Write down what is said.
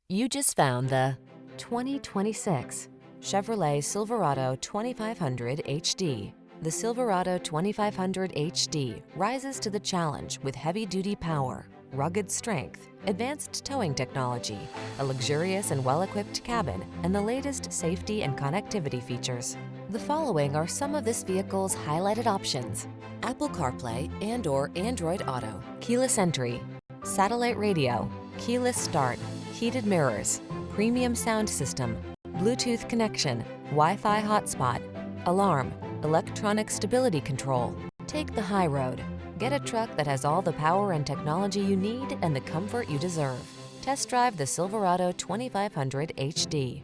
You just found the 2026 Chevrolet Silverado 2500 HD. The Silverado 2500 HD rises to the challenge with heavy-duty power, rugged strength, advanced towing technology, a luxurious and well-equipped cabin, and the latest safety and connectivity features. The following are some of this vehicle's highlighted options: Apple CarPlay and/or Android Auto, keyless entry, satellite radio, keyless start, heated mirrors, premium sound system, Bluetooth connection, Wi-Fi hotspot, alarm, electronic stability control. Take the high road. Get a truck that has all the power and technology you need and the comfort you deserve. Test drive the Silverado 2500 HD.